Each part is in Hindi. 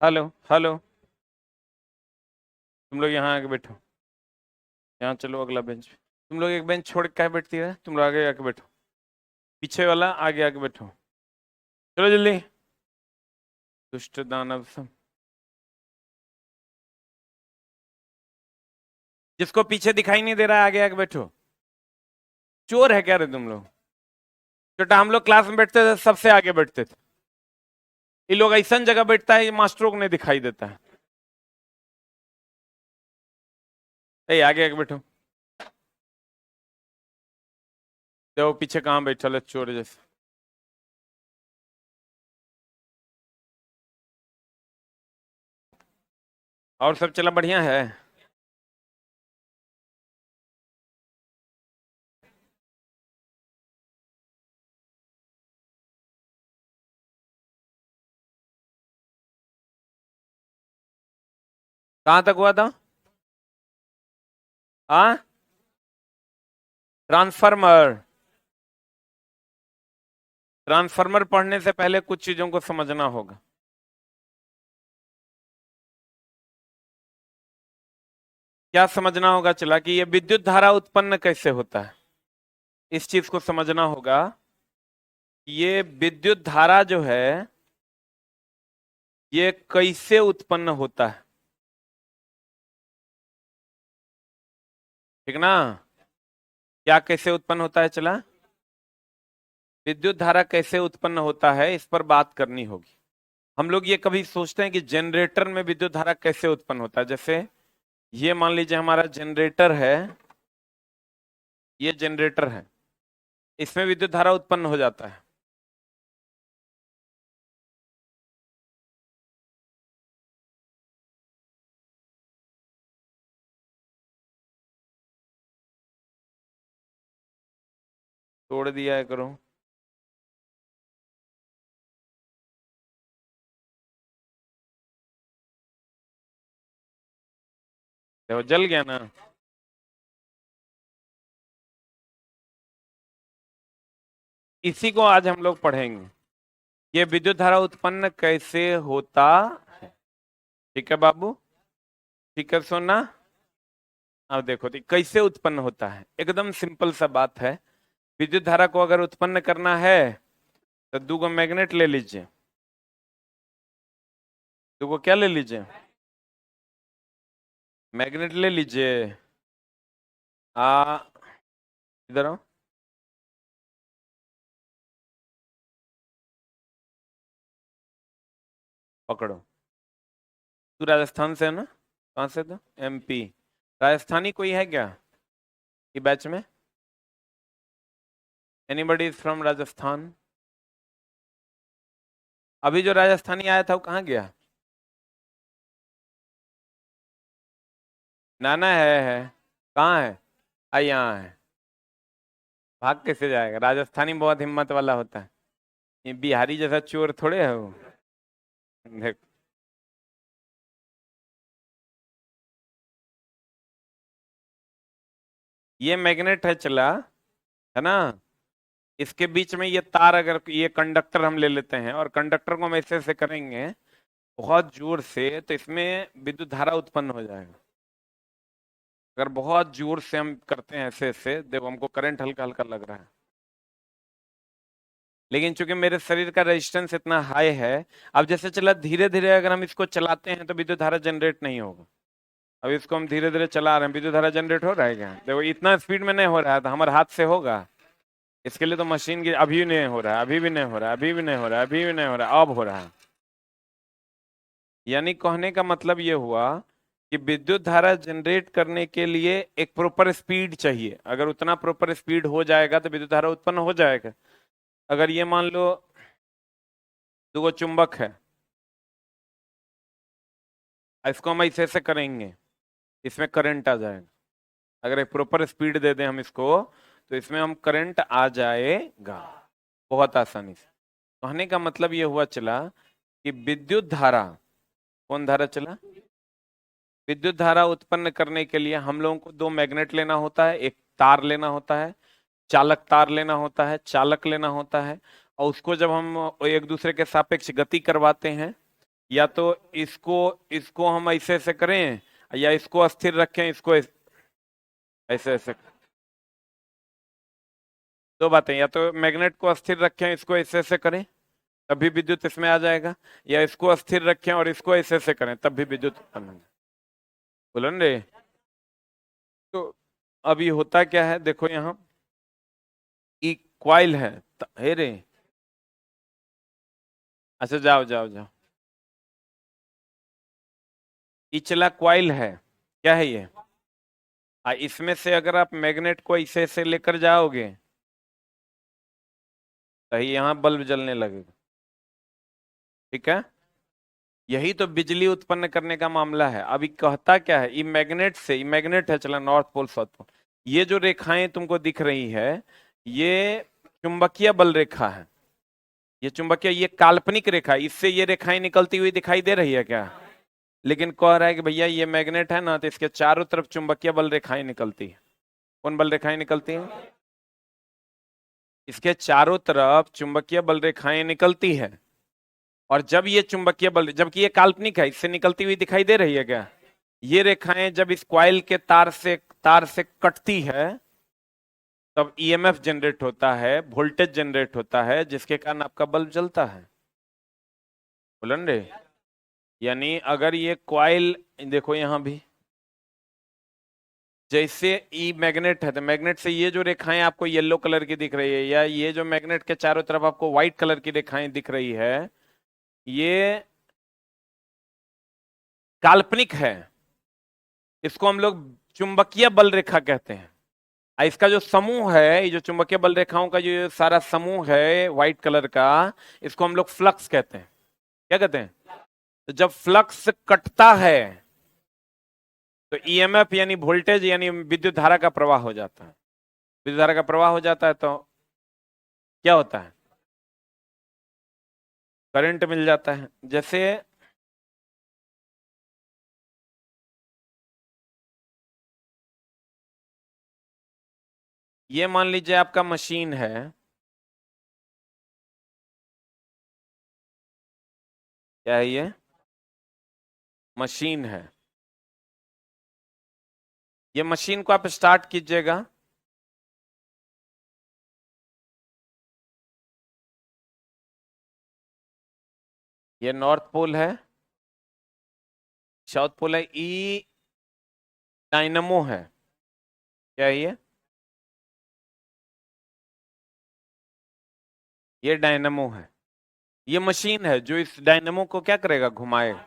Hello hello. तुम लोग यहाँ आके बैठो। यहाँ चलो अगला बेंच। तुम लोग एक बेंच छोड़ के काहे बैठती है? तुम लोग आगे आके बैठो। पीछे वाला आगे आके बैठो। चलो जल्दी। दुष्ट दानव सब। जिसको पीछे दिखाई नहीं दे रहा है आगे आके बैठो। चोर है क्या रे तुम लोग? बेटा हम लोग क्लास में बैठते थे सबसे आगे बैठते थे। ये लोग ऐसा जगह बैठता है ये मास्टरों को नहीं दिखाई देता है। ए आगे आके बैठो। देखो पीछे कहाँ बैठा है चोर जैसे। और सब चला बढ़िया है। कहाँ तक हुआ था? हाँ। ट्रांसफार्मर। ट्रांसफार्मर पढ़ने से पहले कुछ चीजों को समझना होगा। क्या समझना होगा चला कि ये विद्युत धारा उत्पन्न कैसे होता है। इस चीज को समझना होगा कि ये विद्युत धारा जो है ये कैसे उत्पन्न होता है। ठीक ना? क्या कैसे उत्पन्न होता है चला? विद्युत धारा कैसे उत्पन्न होता है इस पर बात करनी होगी। हम लोग ये कभी सोचते हैं कि जनरेटर में विद्युत धारा कैसे उत्पन्न होता है। जैसे ये मान लीजिए हमारा जनरेटर है। ये जनरेटर है। इसमें विद्युत धारा उत्पन्न हो जाता है। तोड़ दिया है करो। देखो जल गया ना। इसी को आज हम लोग पढ़ेंगे। ये विद्युत धारा उत्पन्न कैसे होता है। ठीक है बाबू। ठीक है सोना। अब देखो तो कैसे उत्पन्न होता है एकदम सिंपल सा बात है। विद्युत धारा को अगर उत्पन्न करना है तो दो गो मैग्नेट ले लीजिए। दो गो क्या ले लीजिए? मैग्नेट ले लीजिए। आ इधर आओ। पकड़ो। तू राजस्थान से है ना? कहाँ से तो? एमपी। राजस्थानी कोई है क्या ये बैच में? Anybody is from Rajasthan? अभी जो राजस्थानी आया था वो कहाँ गया? नाना है। कहाँ है? यहाँ है। भाग कैसे जाएगा? राजस्थानी बहुत हिम्मत वाला होता है। ये बिहारी जैसा चोर थोड़े है वो। देख। ये मैग्नेट है चला। है ना? इसके बीच में ये तार अगर ये कंडक्टर हम ले लेते हैं और कंडक्टर को हम ऐसे ऐसे करेंगे बहुत जोर से तो इसमें विद्युत धारा उत्पन्न हो जाएगा। अगर बहुत जोर से हम करते हैं ऐसे ऐसे देखो हमको करंट हल्का हल्का लग रहा है। लेकिन चूंकि मेरे शरीर का रेजिस्टेंस इतना हाई है। अब जैसे चला धीरे धीरे अगर हम इसको चलाते हैं तो विद्युत धारा जनरेट नहीं होगा। अब इसको हम धीरे धीरे चला रहे हैं विद्युत धारा जनरेट हो रहा है क्या? देखो इतना स्पीड में नहीं हो रहा है तो हमारे हाथ से होगा। इसके लिए तो मशीन की अभी नहीं हो रहा है अभी भी नहीं हो रहा है अभी भी नहीं हो रहा है अभी भी नहीं हो रहा है अब हो रहा है। यानी कहने का मतलब ये हुआ कि विद्युत धारा जनरेट करने के लिए एक प्रॉपर स्पीड चाहिए। अगर उतना प्रॉपर स्पीड हो जाएगा तो विद्युत धारा उत्पन्न हो जाएगा। अगर ये मान लो दो चुंबक है। इसको हम ऐसे ऐसे करेंगे इसमें करंट आ जाएगा। अगर एक प्रॉपर स्पीड दे दें हम इसको तो इसमें हम करंट आ जाएगा बहुत आसानी से। कहने का मतलब ये हुआ चला कि विद्युत धारा कौन धारा चला? विद्युत धारा उत्पन्न करने के लिए हम लोगों को दो मैग्नेट लेना होता है एक तार लेना होता है चालक तार लेना होता है चालक लेना होता है। और उसको जब हम एक दूसरे के सापेक्ष गति करवाते हैं या तो इसको इसको हम ऐसे ऐसे करें, या इसको अस्थिर रखें, इसको ऐसे ऐसे। दो बातें, या तो मैग्नेट को अस्थिर रखें, इसको ऐसे ऐसे करें, तभी विद्युत इसमें आ जाएगा, या इसको अस्थिर रखें और इसको ऐसे ऐसे करें, तब भी विद्युत उत्पन्न होगा। बोलो ना रे। तो अभी होता क्या है, देखो यहाँ ई क्वाइल है, हे रे। अच्छा जाओ जाओ जाओ। इचला क्वाइल है, क्या है ये? इसमें से अगर आप मैग्नेट को ऐसे ऐसे लेकर जाओगे तो यहाँ बल्ब जलने लगेगा। ठीक है, यही तो बिजली उत्पन्न करने का मामला है। अभी कहता क्या है, ये मैग्नेट से, ये मैग्नेट है चला, नॉर्थ पोल साउथ पोल, ये जो रेखाएं तुमको दिख रही है, ये चुंबकीय बल रेखा है। ये चुंबकीय, ये काल्पनिक रेखा, इससे ये रेखाएं निकलती हुई दिखाई दे रही है क्या? लेकिन कह रहा है कि भैया ये मैग्नेट है ना, तो इसके चारों तरफ चुंबकीय बल रेखाएं निकलती है। कौन बल रेखाएं निकलती हैं? इसके चारों तरफ चुंबकीय बल रेखाएं निकलती है। और जब ये चुंबकीय बल, जबकि ये काल्पनिक है, इससे निकलती हुई दिखाई दे रही है क्या? ये रेखाएं जब इस क्वाइल के तार से कटती है, तब ईएमएफ जनरेट होता है, वोल्टेज जनरेट होता है, जिसके कारण आपका बल्ब जलता है। बोलन रे। यानी अगर ये क्वाइल, देखो यहां भी जैसे ई मैग्नेट है, तो मैग्नेट से ये जो रेखाएं आपको येलो कलर की दिख रही है, या ये जो मैग्नेट के चारों तरफ आपको व्हाइट कलर की रेखाएं दिख रही है, ये काल्पनिक है। इसको हम लोग चुंबकीय बल रेखा कहते हैं। इसका जो समूह है, ये जो चुंबकीय बल रेखाओं का जो सारा समूह है व्हाइट कलर का, इसको हम लोग फ्लक्स कहते हैं। क्या कहते हैं? तो जब फ्लक्स कटता है तो ईएमएफ यानी वोल्टेज यानी विद्युत धारा का प्रवाह हो जाता है। विद्युत धारा का प्रवाह हो जाता है तो क्या होता है? करंट मिल जाता है। जैसे ये मान लीजिए आपका मशीन है, क्या है ये? मशीन है। ये मशीन को आप स्टार्ट कीजिएगा, ये नॉर्थ पोल है, साउथ पोल है, ई डायनमो है। क्या है ये डायनमो है। ये मशीन है जो इस डायनमो को क्या करेगा, घुमाएगा।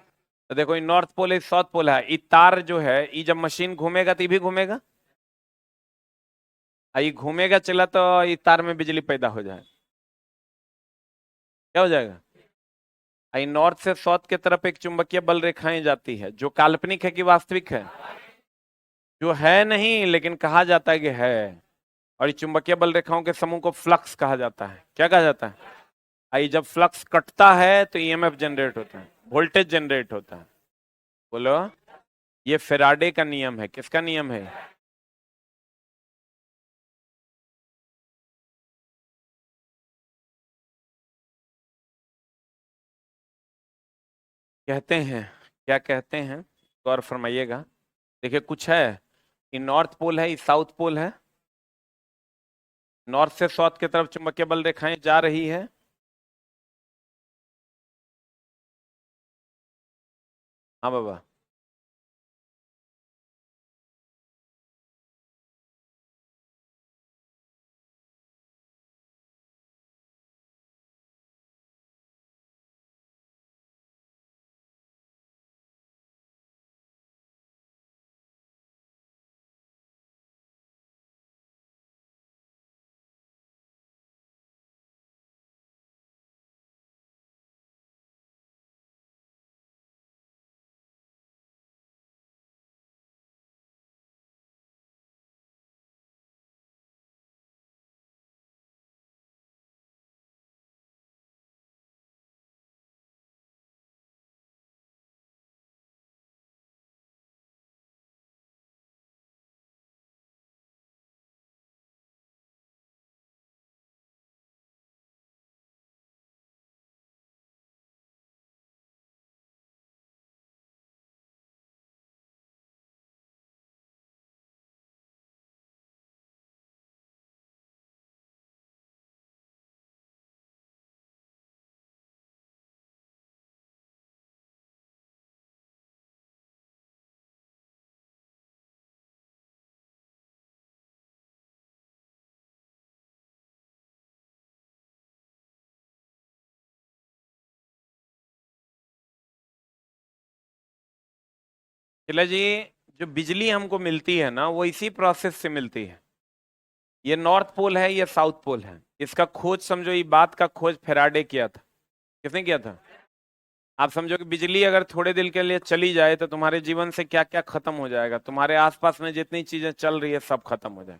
तो देखो ये नॉर्थ पोल है, साउथ पोल है, ये तार जो है, ये जब मशीन घूमेगा तो ये भी घूमेगा, ये घूमेगा चला तो ये तार में बिजली पैदा हो जाए। क्या हो जाएगा? ये नॉर्थ से साउथ की तरफ एक चुंबकीय बल रेखाएं जाती है, जो काल्पनिक है कि वास्तविक है? जो है नहीं, लेकिन कहा जाता है कि है। और ये चुंबकीय बल रेखाओं के समूह को फ्लक्स कहा जाता है। क्या कहा जाता है? आई जब फ्लक्स कटता है तो ईएमएफ जनरेट होता है, वोल्टेज जनरेट होता है। बोलो। ये फेराडे का नियम है। किसका नियम है? कहते हैं, क्या कहते हैं, गौर फरमाइएगा। देखिए कुछ है, ये नॉर्थ पोल है, ये साउथ पोल है, नॉर्थ से साउथ की तरफ चुंबकीय बल रेखाएं जा रही है। हाँ बाबा। चला जी, जो बिजली हमको मिलती है ना वो इसी प्रोसेस से मिलती है। ये नॉर्थ पोल है, ये साउथ पोल है। इसका खोज समझो, ये बात का खोज फेराडे किया था। किसने किया था? आप समझो कि बिजली अगर थोड़े दिन के लिए चली जाए तो तुम्हारे जीवन से क्या क्या खत्म हो जाएगा। तुम्हारे आसपास में जितनी चीजें चल रही है सब खत्म हो जाए।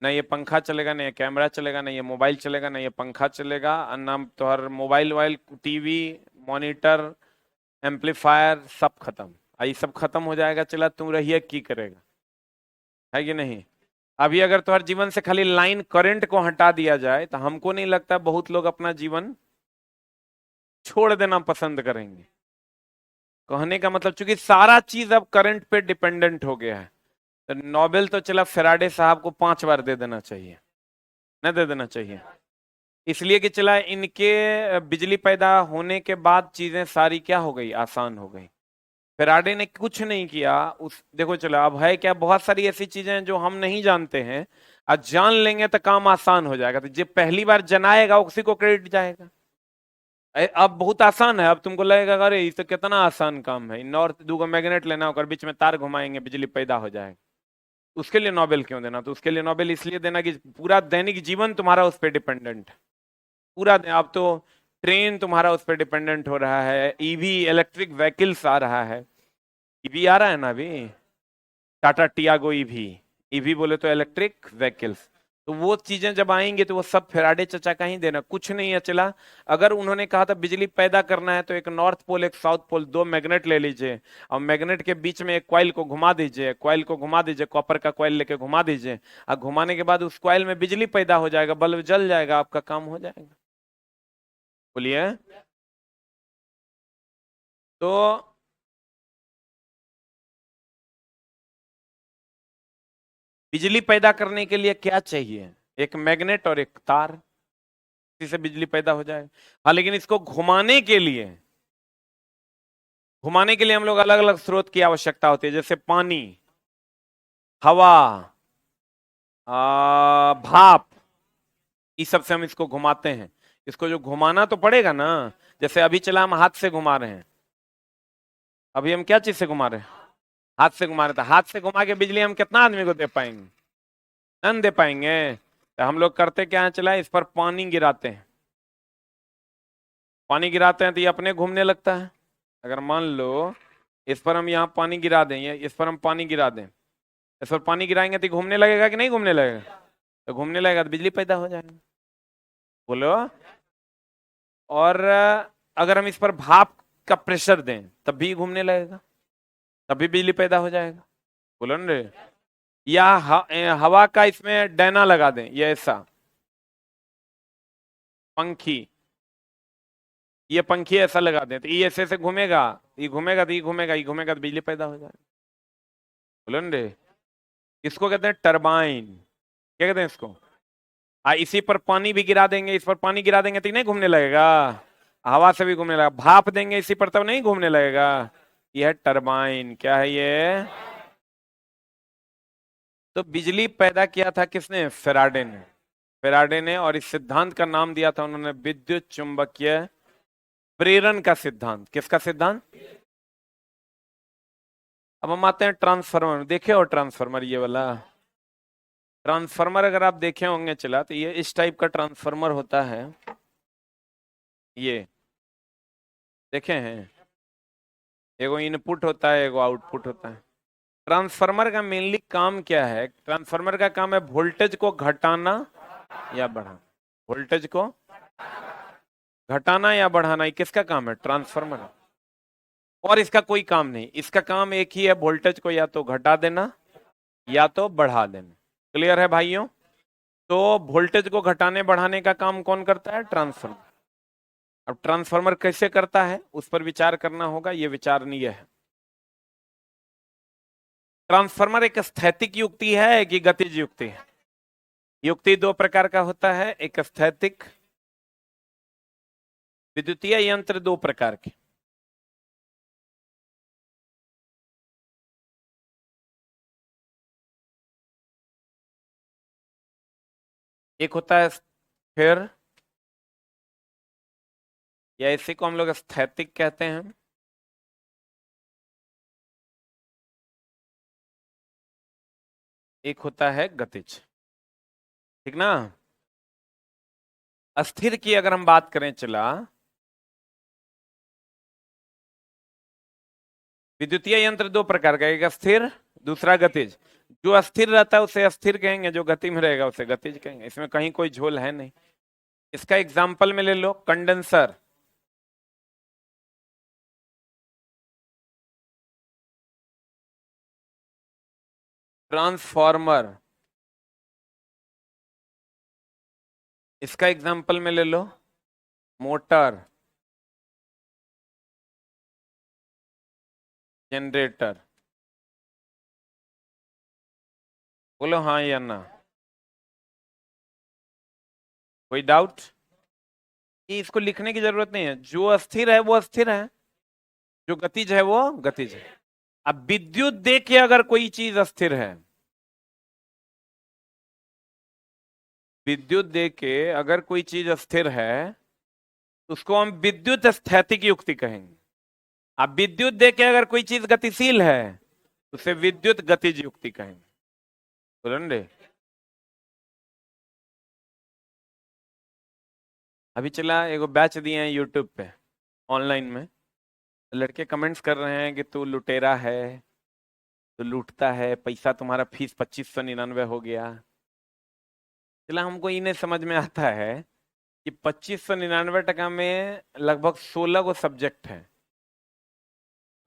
ना ये पंखा चलेगा, ना ये कैमरा चलेगा, ना ये मोबाइल चलेगा, ना ये पंखा चलेगा, और ना तो हर मोबाइल वाइल टीवी, मॉनिटर, एम्पलीफायर सब खत्म। ये सब खत्म हो जाएगा, चला तुम रहिए की करेगा, है कि नहीं? अभी अगर तुम्हारे जीवन से खाली लाइन करंट को हटा दिया जाए तो हमको नहीं लगता बहुत लोग अपना जीवन छोड़ देना पसंद करेंगे। कहने का मतलब चूंकि सारा चीज अब करंट पे डिपेंडेंट हो गया है, तो नोबेल तो चला फेराडे साहब को 5 बार दे देना चाहिए, न दे देना चाहिए। इसलिए कि चला इनके बिजली पैदा होने के बाद चीजें सारी क्या हो गई, आसान हो गई। फेराडे ने कुछ नहीं किया उस, देखो चला अब है क्या, बहुत सारी ऐसी चीजें हैं जो हम नहीं जानते हैं। आज जान लेंगे तो काम आसान हो जाएगा। तो जो पहली बार जनाएगा उसी को क्रेडिट जाएगा। अब बहुत आसान है। अब तुमको लगेगा अरे ये तो कितना आसान काम है, नॉर्थ दूगो मैग्नेट लेना होकर बीच में तार घुमाएंगे बिजली पैदा हो जाएगा। उसके लिए नोबेल क्यों देना? तो उसके लिए नोबेल इसलिए देना कि पूरा दैनिक जीवन तुम्हारा उस पर डिपेंडेंट है। पूरा अब तो ट्रेन तुम्हारा उस पर डिपेंडेंट हो रहा है, ईवी इलेक्ट्रिक व्हीकल्स आ रहा है। ईवी आ रहा है ना अभी, टाटा टियागो ईवी। ईवी बोले तो इलेक्ट्रिक व्हीकल्स। तो वो चीजें जब आएंगे तो वो सब फेराडे चचा का ही देना, कुछ नहीं है। चला अगर उन्होंने कहा था बिजली पैदा करना है तो एक नॉर्थ पोल एक साउथ पोल, 2 मैग्नेट ले लीजिए और मैग्नेट के बीच में एक कॉइल को घुमा दीजिए, कॉइल को घुमा दीजिए, कॉपर का कॉइल लेके घुमा दीजिए, और घुमाने के बाद उस कॉइल में बिजली पैदा हो जाएगा, बल्ब जल जाएगा, आपका काम हो जाएगा। बोलिए। तो बिजली पैदा करने के लिए क्या चाहिए? एक मैग्नेट और एक तार, इसी से बिजली पैदा हो जाए। हाँ, लेकिन इसको घुमाने के लिए हम लोग अलग अलग स्रोत की आवश्यकता होती है, जैसे पानी, हवा, भाप। इस सब से हम इसको घुमाते हैं। इसको जो घुमाना तो पड़ेगा ना। जैसे अभी चला हम हाथ से घुमा रहे हैं। अभी हम क्या चीज से घुमा रहे हैं? हाथ से घुमा रहे थे। हाथ से घुमा के बिजली हम कितना आदमी को दे पाएंगे? नहीं दे पाएंगे। तो हम लोग करते क्या है, चला इस पर पानी गिराते हैं। पानी गिराते हैं तो ये अपने घूमने लगता है। अगर मान लो इस पर हम यहाँ पानी गिरा दें, या इस पर हम पानी गिरा दें, इस पर पानी गिराएंगे तो ये घूमने लगेगा कि नहीं घूमने लगेगा? तो घूमने लगेगा तो बिजली पैदा हो जाएगा। बोलो। और अगर हम इस पर भाप का प्रेशर दें तब भी घूमने लगेगा, तभी बिजली पैदा हो जाएगा। बोलो ना रे। या हवा का इसमें डैना लगा दें, ये ऐसा पंखी, ये पंखी ऐसा लगा दें तो ये ऐसे ऐसे घूमेगा, ये घूमेगा तो ये घूमेगा, ये घूमेगा तो बिजली पैदा हो जाएगा। बोलो ना रे। इसको कहते हैं टरबाइन। क्या कहते हैं इसको? इसी पर पानी भी गिरा देंगे, इस पर पानी गिरा देंगे तो ये नहीं घूमने लगेगा? हवा से भी घूमने लगेगा। भाप देंगे इसी पर तब नहीं घूमने लगेगा? यह है टरबाइन। क्या है ये? तो बिजली पैदा किया था किसने? फेराडे ने। फेराडे ने, और इस सिद्धांत का नाम दिया था उन्होंने विद्युत चुंबकीय प्रेरण का सिद्धांत। किसका सिद्धांत? अब हम आते हैं ट्रांसफार्मर। देखे हो ट्रांसफार्मर ये वाला? ट्रांसफार्मर अगर आप देखे होंगे चला तो ये इस टाइप का ट्रांसफार्मर होता है। ये देखे हैं? एगो इनपुट होता है, एगो आउटपुट होता है। ट्रांसफार्मर का मेनली काम क्या है? ट्रांसफार्मर का काम है वोल्टेज को घटाना या बढ़ाना। वोल्टेज को घटाना या बढ़ाना, ये किसका काम है? ट्रांसफार्मर। और इसका कोई काम नहीं, इसका काम एक ही है, वोल्टेज को या तो घटा देना या तो बढ़ा देना। क्लियर है भाइयों? तो वोल्टेज को घटाने बढ़ाने का काम कौन करता है? ट्रांसफार्मर। अब ट्रांसफार्मर कैसे करता है उस पर विचार करना होगा, ये विचारणीय है। ट्रांसफार्मर एक स्थैतिक युक्ति है कि गतिज युक्ति है? युक्ति दो प्रकार का होता है, एक स्थैतिक, विद्युतीय यंत्र दो प्रकार के। एक होता है स्थिर, या इसी को हम लोग स्थैतिक कहते हैं। एक होता है गतिज, ठीक ना। अस्थिर की अगर हम बात करें, चला विद्युतीय यंत्र दो प्रकार का, एक अस्थिर, दूसरा गतिज। जो अस्थिर रहता है उसे अस्थिर कहेंगे, जो गति में रहेगा उसे गतिज कहेंगे। इसमें कहीं कोई झोल है नहीं। इसका एग्जाम्पल में ले लो, कंडेंसर, ट्रांसफॉर्मर, इसका एग्जाम्पल में ले लो, मोटर, जनरेटर। बोलो हाँ या ना, कोई डाउट? ये इसको लिखने की जरूरत नहीं है, जो अस्थिर है वो अस्थिर है, जो गतिज है वो गतिज है। अब विद्युत दे के अगर कोई चीज अस्थिर है, विद्युत दे के अगर कोई चीज अस्थिर है तो उसको हम विद्युत स्थैतिक युक्ति कहेंगे। अब विद्युत दे के अगर कोई चीज गतिशील है तो उसे विद्युत गतिज युक्ति कहेंगे। बोलन रे, अभी चला एगो बैच दिए हैं यूट्यूब पे ऑनलाइन में, लड़के कमेंट्स कर रहे हैं कि तू लुटेरा है, तू लूटता है, पैसा तुम्हारा फीस 2599 हो गया। चला हमको इन्हें समझ में आता है कि 2599 में लगभग 16 गो सब्जेक्ट है,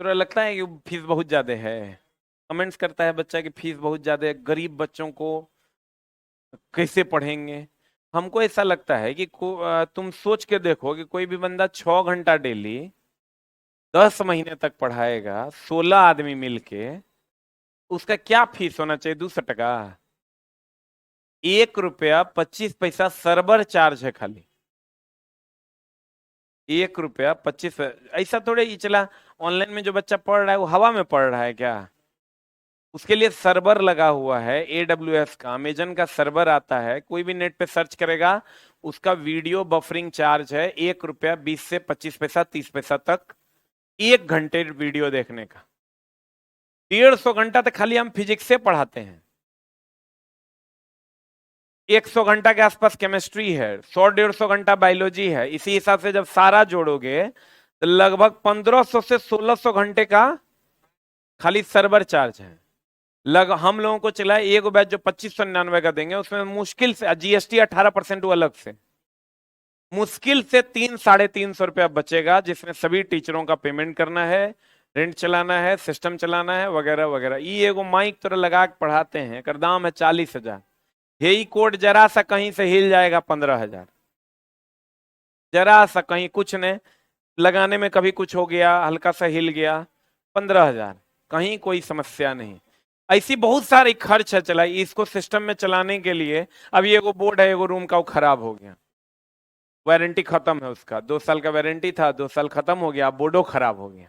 तो लगता है कि फीस बहुत ज्यादा है। कमेंट्स करता है बच्चा कि फीस बहुत ज्यादा है, गरीब बच्चों को कैसे पढ़ेंगे। हमको ऐसा लगता है कि तुम सोच के देखो कि कोई भी बंदा 6 घंटा डेली 10 महीने तक पढ़ाएगा, 16 आदमी मिलके, उसका क्या फीस होना चाहिए? 200 टका, 1 रुपया 25 पैसा सर्वर चार्ज है खाली, 1 रुपया 25। ऐसा थोड़े ही चला, ऑनलाइन में जो बच्चा पढ़ रहा है वो हवा में पढ़ रहा है क्या? उसके लिए सर्वर लगा हुआ है, AWS का, अमेजन का सर्वर आता है, कोई भी नेट पे सर्च करेगा, उसका वीडियो बफरिंग चार्ज है 1 रुपया 20 से 25 पैसा 30 पैसा तक 1 घंटे वीडियो देखने का। 150 घंटा तक खाली हम फिजिक्स से पढ़ाते हैं, 100 घंटा के आसपास केमिस्ट्री है, 100-150 घंटा बायोलॉजी है। इसी हिसाब से जब सारा जोड़ोगे तो लगभग 1500 से 1600 घंटे का खाली सर्वर चार्ज है। हम लोगों को चला एक बैच जो 2599 का देंगे, उसमें मुश्किल से GST 18% वो अलग से, मुश्किल से 300-350 रुपया बचेगा, जिसमें सभी टीचरों का पेमेंट करना है, रेंट चलाना है, सिस्टम चलाना है, वगैरह वगैरह। ये एगो माइक तो लगा के पढ़ाते हैं, कर दाम है 40,000। यही कोड जरा सा कहीं से हिल जाएगा 15,000, जरा सा कहीं कुछ ने लगाने में कभी कुछ हो गया, हल्का सा हिल गया, 15,000, कहीं कोई समस्या नहीं। ऐसी बहुत सारी खर्च है चला इसको सिस्टम में चलाने के लिए। अभी एगो बोर्ड है एगो रूम का, वो खराब हो गया, वारंटी खत्म है उसका, 2 साल का वारंटी था, 2 साल खत्म हो गया, बोर्डो खराब हो गया,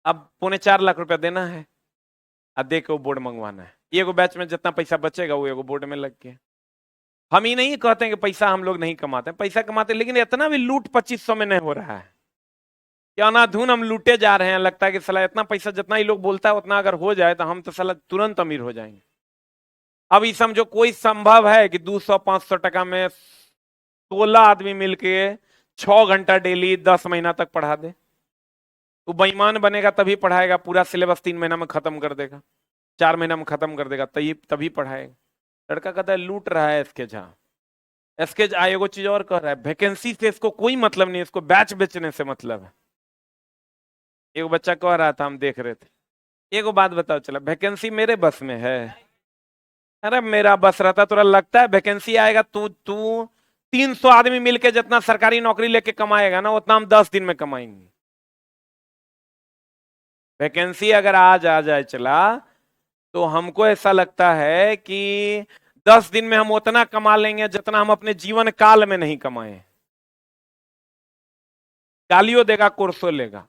अब 3.25 लाख रुपया देना है, अब दे के वो बोर्ड मंगवाना है। एगो बैच में जितना पैसा बचेगा वो एगो बोर्ड में लग गया। हम ही नहीं कहते हैं कि पैसा हम लोग नहीं कमाते, पैसा कमाते, लेकिन इतना भी लूट 2500 में नहीं हो रहा है। क्या अनाधुन हम लूटे जा रहे हैं, लगता है कि साला इतना पैसा जितना ही लोग बोलता है उतना अगर हो जाए तो हम तो साला तुरंत अमीर हो जाएंगे। अब ये समझो कोई संभव है कि 200-500 टका में 16 आदमी मिलके 6 घंटा डेली 10 महीना तक पढ़ा दे? वो बेईमान बनेगा तभी पढ़ाएगा, पूरा सिलेबस 3 महीना में खत्म कर देगा, 4 महीना में खत्म कर देगा, तभी पढ़ाएगा। लड़का कहता है लूट रहा है एसके झा। एसके झा एगो चीज और कह रहा है, वैकेंसी से इसको कोई मतलब नहीं, इसको बैच बेचने से मतलब है। एगो बच्चा कह रहा था, हम देख रहे थे, एगो बात बताओ चला, वैकेंसी मेरे बस में है? अरे मेरा बस रहता, तुरा लगता है वैकेंसी आएगा? तू तू 300 आदमी मिलके जितना सरकारी नौकरी लेके कमाएगा ना, उतना हम 10 दिन में कमाएंगे। वैकेंसी अगर आज आ जाए चला, तो हमको ऐसा लगता है कि 10 दिन में हम उतना कमा लेंगे जितना हम अपने जीवन काल में नहीं कमाए। गालियों देगा, कोर्सो लेगा,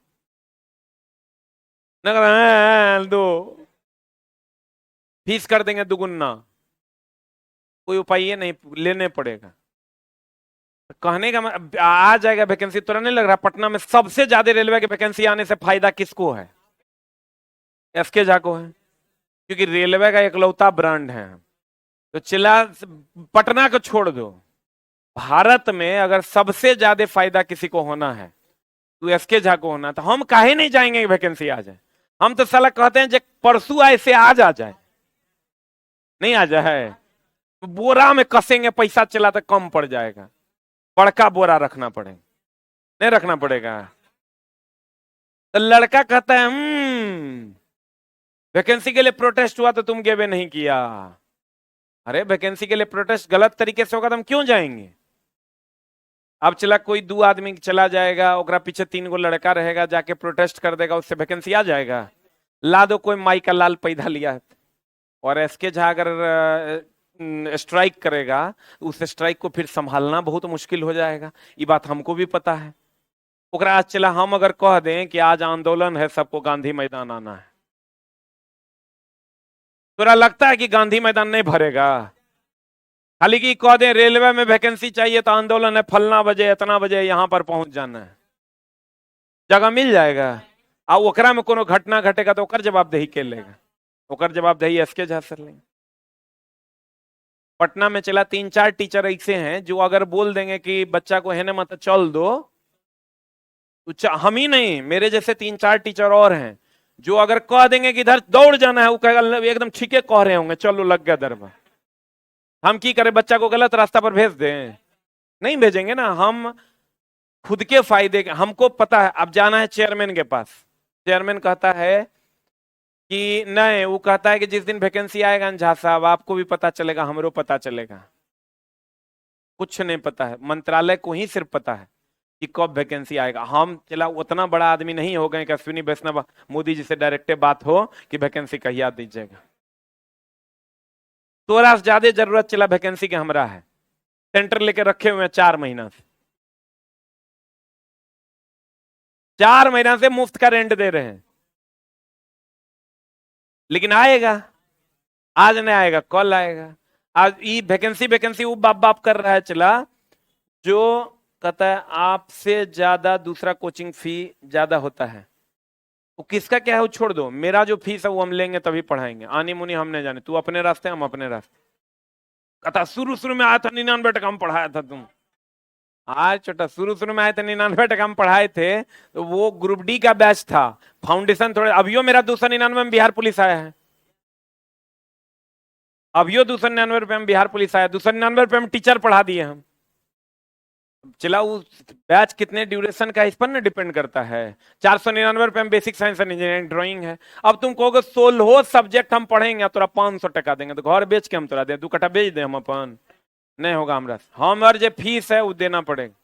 दो फीस कर देंगे दुगुना, कोई उपाय ये नहीं, लेने पड़ेगा। कहने का आ जाएगा वैकेंसी, तो नहीं लग रहा पटना में सबसे ज्यादा रेलवे की वैकेंसी आने से फायदा किसको है? एसके झा को है। क्योंकि रेलवे का इकलौता ब्रांड है। तो चिल्ला, पटना को छोड़ दो, भारत में अगर सबसे ज्यादा फायदा किसी को होना है तो एसके झा को होना, तो हम काहे नहीं जाएंगे वैकेंसी आ जाए। हम तो साला कहते हैं जब परसों आए से आज आ जाए, नहीं आ जाए तो बोरा में कसेंगे, पैसा चला तो कम पड़ जाएगा, बड़का बोरा रखना पड़ेगा, नहीं रखना पड़ेगा। तो लड़का कहता है वैकेंसी के लिए प्रोटेस्ट हुआ तो तुम गेवे नहीं किया। अरे वैकेंसी के लिए प्रोटेस्ट गलत तरीके से होगा तो हम क्यों जाएंगे। अब चला कोई 2 आदमी चला जाएगा, ओकरा पीछे 3 गो लड़का रहेगा, जाके प्रोटेस्ट कर देगा, उससे वैकेंसी आ जाएगा। ला दो कोई माई का लाल पैदा लिया है और एसके झा अगर स्ट्राइक करेगा, उस स्ट्राइक को फिर संभालना बहुत मुश्किल हो जाएगा। ये बात हमको भी पता है। ओकरा आज चला हम अगर कह दें कि आज आंदोलन है, सबको गांधी मैदान आना है, तो लगता है कि गांधी मैदान नहीं भरेगा। खाली की कह दें रेलवे में वैकेंसी चाहिए तो आंदोलन है, फलना बजे इतना बजे यहां पर पहुंच जाना है, जगह मिल जाएगा। अब ओकरा में कोनो घटना घटेगा तो ओकर जवाबदेही के लेगा, ओकर जवाबदेही एसके झा सर लेंगे। पटना में चला 3-4 टीचर ऐसे हैं जो अगर बोल देंगे कि बच्चा को है ना मत चल दो, तो हम ही नहीं, मेरे जैसे 3-4 टीचर और हैं जो अगर कह देंगे कि इधर दौड़ जाना है, वो कहेगा एकदम ठीक है कह रहे होंगे, चलो लग गया दरबा। हम की करें, बच्चा को गलत रास्ता पर भेज दें? नहीं भेजेंगे ना। हम खुद के फायदे के, हमको पता है अब जाना है चेयरमैन के पास, चेयरमैन कहता है कि नहीं, वो कहता है कि जिस दिन वैकेंसी आएगा झा साहब आपको भी पता चलेगा, हमरो पता चलेगा। कुछ नहीं पता है, मंत्रालय को ही सिर्फ पता है कि कब वैकेंसी आएगा। हम चला उतना बड़ा आदमी नहीं हो गए कि अश्विनी वैष्णव मोदी जी से डायरेक्ट बात हो कि वैकेंसी कहिया दीजिएगा। तोरा से ज्यादा जरूरत चला वैकेंसी के हमरा है, सेंटर लेके रखे हुए हैं 4 महीना से, 4 महीना से मुफ्त का रेंट दे रहे हैं, लेकिन आएगा, आज नहीं आएगा कल आएगा। आज ये वैकेंसी वैकेंसी वो बाप बाप कर रहा है चला, जो कहता है आपसे ज्यादा दूसरा कोचिंग फी ज्यादा होता है, वो किसका क्या है वो छोड़ दो, मेरा जो फीस है वो हम लेंगे तभी पढ़ाएंगे, आनी मुनी हम नहीं जाने, तू अपने रास्ते हम अपने रास्ते। कहता शुरू में आया था 99 टका हम पढ़ाया था, तुम आज छोटा शुरू में आए थे 99 टका हम पढ़ाए थे, तो वो ग्रुप डी का बैच था, फाउंडेशन थोड़े। अभियो मेरा 299 में बिहार पुलिस आया है, अभियो 299 रुपये में बिहार पुलिस आया, 299 रुपये में टीचर पढ़ा दिए हम। चला उस बैच कितने ड्यूरेशन का इस पर ना डिपेंड करता है। 499 रुपये में basic science and engineering drawing है। अब तुम कहोगे 16 सब्जेक्ट हम पढ़ेंगे तोरा 500 टका देंगे, तो घर बेच के हम तोरा दें, 2 कट्ठा बेच दे हम अपन, नहीं होगा हमरा, हमार जो फीस है वो देना पड़ेगा,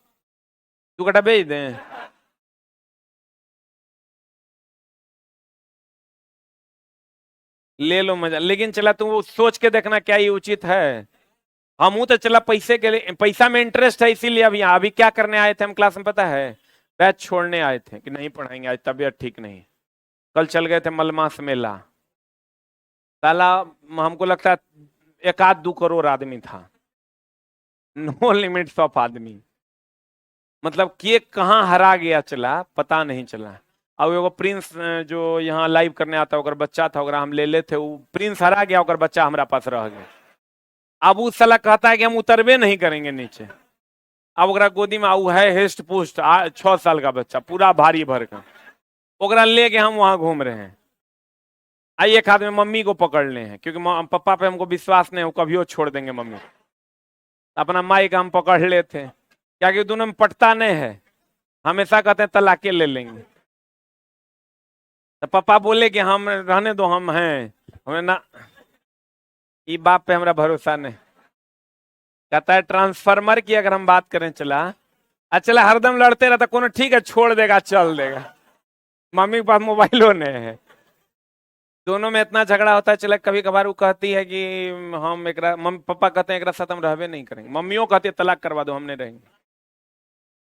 2 कट्ठा बेच दें। ले लो मजा, लेकिन चला तुम वो सोच के देखना क्या ये उचित है। हम तो चला पैसे के लिए, पैसा में इंटरेस्ट है इसीलिए अभी अभी क्या करने आए थे हम क्लास में पता है, बैच छोड़ने आए थे कि नहीं पढ़ाएंगे आज, तबीयत ठीक नहीं। कल चल गए थे मलमास मेला, साला हमको लगता है 1-2 करोड़ आदमी था, नो लिमिट्स ऑफ आदमी, मतलब केक कहाँ हरा गया चला पता नहीं चला। अब एगो प्रिंस जो यहाँ लाइव करने आता है, बच्चा था, हम ले लेते, वो प्रिंस हरा गया, बच्चा हमारा पास रह गया। अब उस साला कहता है कि हम उतरबे नहीं करेंगे नीचे। अब ओकरा गोदी में आऊ है हिस्ट पुस्ट 6 साल का बच्चा पूरा भारी भर का, ओकरा लेके हम वहां घूम रहे हैं। आई एक हाथ में मम्मी को पकड़ ले हैं, क्योंकि पापा पे हमको विश्वास नहीं, वो कभी छोड़ देंगे मम्मी, अपना माई का हम पकड़ लेते हैं, क्या कि दोनों में पटता नहीं है, हमेशा कहते हैं तलाके ले लेंगे। तो पापा बोले कि हम रहने दो, हम हैं, हमें ना, ये बाप पे हमारा भरोसा नहीं। कहता है ट्रांसफार्मर की अगर हम बात करें चला, चला हरदम लड़ते रहता, कोनो ठीक है छोड़ देगा चल देगा, मम्मी के पास मोबाइलों नहीं है, दोनों में इतना झगड़ा होता है। चला कभी कभार वो कहती है कि हम एक, मम्मी पापा कहते हैं एक साथ हम रहबे नहीं करेंगे, मम्मियों कहती है तलाक करवा दो हम नहीं रहेंगे,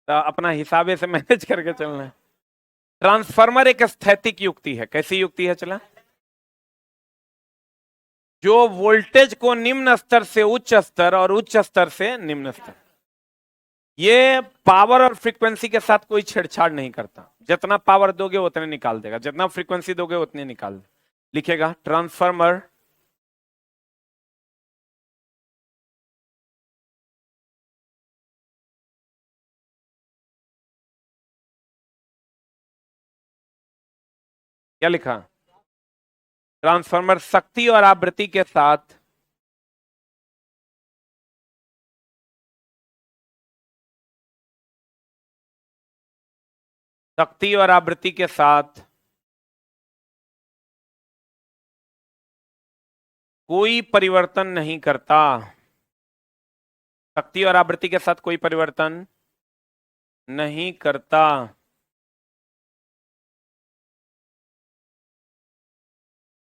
तो अपना हिसाबे से मैनेज करके चलना है। ट्रांसफार्मर एक स्थैतिक युक्ति है, कैसी युक्ति है चला, जो वोल्टेज को निम्न स्तर से उच्च स्तर और उच्च स्तर से निम्न स्तर, ये पावर और फ्रीक्वेंसी के साथ कोई छेड़छाड़ नहीं करता, जितना पावर दोगे उतने निकाल देगा, जितना फ्रीक्वेंसी दोगे उतने निकाल देगा। लिखेगा ट्रांसफार्मर क्या लिखा, ट्रांसफार्मर शक्ति और आवृत्ति के साथ शक्ति और आवृत्ति के साथ कोई परिवर्तन नहीं करता, शक्ति और आवृत्ति के साथ कोई परिवर्तन नहीं करता।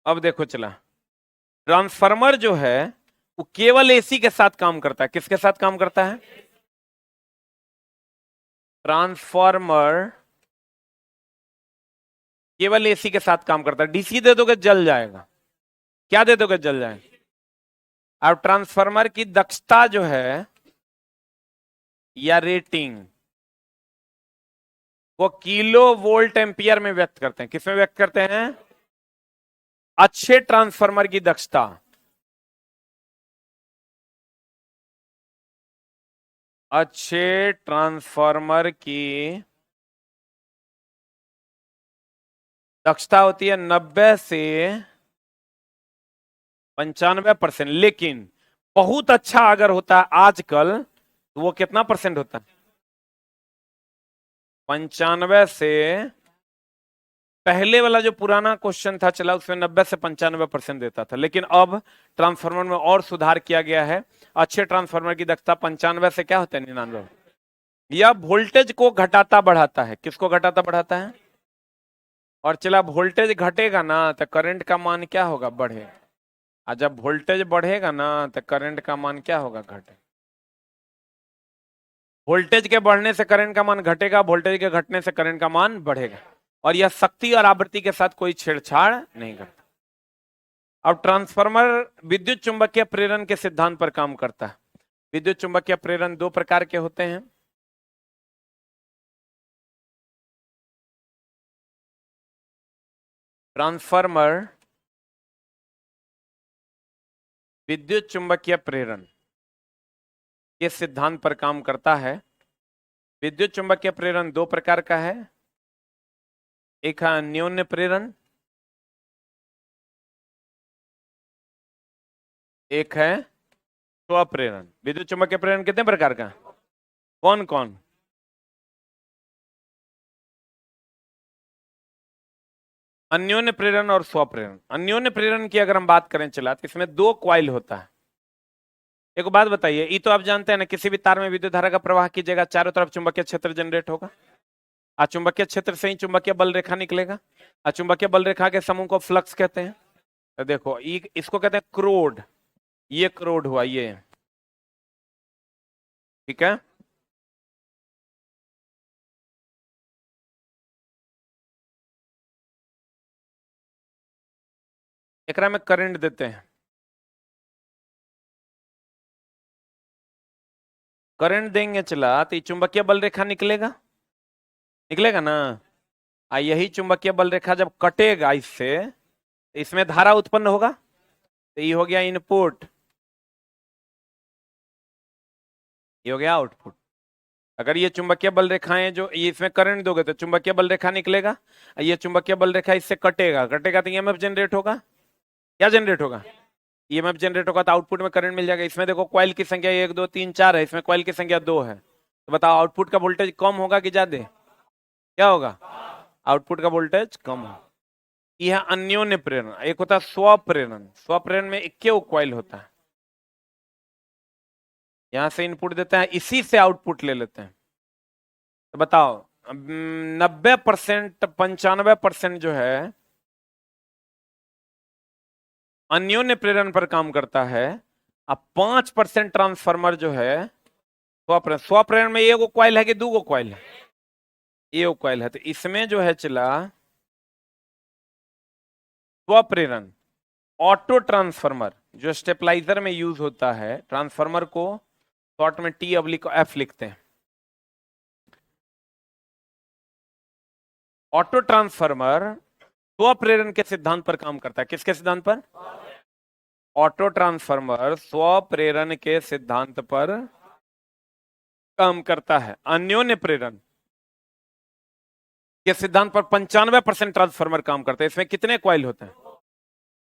अब देखो चला, ट्रांसफार्मर जो है वो केवल एसी के साथ काम करता है। किसके साथ काम करता है? ट्रांसफार्मर केवल एसी के साथ काम करता है। डीसी दे दोगे जल जाएगा, क्या दे दोगे जल जाएगा। अब ट्रांसफार्मर की दक्षता जो है या रेटिंग वो किलो वोल्ट एम्पियर में व्यक्त करते हैं। किसमें व्यक्त करते हैं? अच्छे ट्रांसफार्मर की दक्षता अच्छे ट्रांसफार्मर की दक्षता होती है 90 से 95%। लेकिन बहुत अच्छा अगर होता है आजकल तो वो कितना परसेंट होता है? 95 से, पहले वाला जो पुराना क्वेश्चन था चला उसमें 90 से 95% देता था। लेकिन अब ट्रांसफार्मर में और सुधार किया गया है। अच्छे ट्रांसफार्मर की दक्षता 95 से क्या होता है? 99। यह वोल्टेज को घटाता बढ़ाता है। किसको घटाता बढ़ाता है? और चला वोल्टेज घटेगा ना तो करंट का मान क्या होगा? बढ़ेगा। और जब वोल्टेज बढ़ेगा ना तो करंट का मान क्या होगा? घटे। वोल्टेज के बढ़ने से करंट का मान घटेगा, वोल्टेज के घटने से करंट का मान बढ़ेगा। और यह शक्ति और आवृत्ति के साथ कोई छेड़छाड़ नहीं करता। अब ट्रांसफार्मर विद्युत चुंबकीय प्रेरण के सिद्धांत पर काम करता है। विद्युत चुंबकीय प्रेरण दो प्रकार के होते हैं। ट्रांसफार्मर विद्युत चुंबकीय प्रेरण के सिद्धांत पर काम करता है। विद्युत चुंबकीय प्रेरण दो प्रकार का है। एक है अन्योन्य प्रेरण, एक है स्वप्रेरण। विद्युत चुंबकीय प्रेरण कितने प्रकार का? कौन कौन? अन्योन्य प्रेरण और स्वप्रेरण। अन्योन्य प्रेरण की अगर हम बात करें चला तो इसमें दो क्वाइल होता है। एक बात बताइए, ये तो आप जानते हैं ना, किसी भी तार में विद्युत धारा का प्रवाह कीजिएगा चारों तरफ चुंबकीय क्षेत्र जनरेट होगा। चुंबकीय क्षेत्र से ही चुंबकीय बल रेखा निकलेगा। चुंबकीय बल रेखा के समूह को फ्लक्स कहते हैं। तो देखो इसको कहते हैं क्रोड। ये क्रोड हुआ ये, ठीक है। एकरा में करंट देते हैं। करंट देंगे चला तो ये चुंबकीय बल रेखा निकलेगा, निकलेगा ना। यही चुंबकीय बल रेखा जब कटेगा इससे, इसमें धारा उत्पन्न होगा। तो ये हो गया इनपुट, ये हो गया आउटपुट। अगर ये चुंबकीय बल रेखाएं जो ये इसमें करंट दोगे तो चुंबकीय बल रेखा निकलेगा। ये चुंबकीय बल रेखा इससे कटेगा, कटेगा तो ईएमएफ जनरेट होगा। क्या जनरेट होगा? ईएमएफ जनरेट होगा तो आउटपुट में करंट मिल जाएगा। इसमें देखो कॉइल की संख्या 1 2 3 4 है, इसमें कॉइल की संख्या 2 है। तो बताओ आउटपुट का वोल्टेज कम होगा कि ज्यादा? क्या होगा? आउटपुट का वोल्टेज कम होगा। यह अन्योन्य प्रेरण। एक होता है स्वप्रेरण। स्वप्रेरण में इक्के कॉइल होता है। यहां से इनपुट देते हैं, इसी से आउटपुट ले लेते हैं। तो बताओ 90% 95% जो है अन्योन्य प्रेरण पर काम करता है। अब 5% ट्रांसफार्मर जो है स्वप्रेरण। स्वप्रेरण में एक कॉइल है कि दो कॉइल है? एक कॉइल है। तो इसमें जो है चला स्वप्रेरण ऑटो ट्रांसफार्मर जो स्टेपलाइजर में यूज होता है, ट्रांसफार्मर को शॉर्ट में T/F लिखते हैं। ऑटो ट्रांसफार्मर स्वप्रेरण के सिद्धांत पर काम करता है। किसके सिद्धांत पर? ऑटो ट्रांसफार्मर स्वप्रेरण के सिद्धांत पर काम करता है। अन्योन्य प्रेरण के सिद्धांत पर 95% ट्रांसफार्मर काम करते हैं। इसमें कितने कॉइल होते हैं?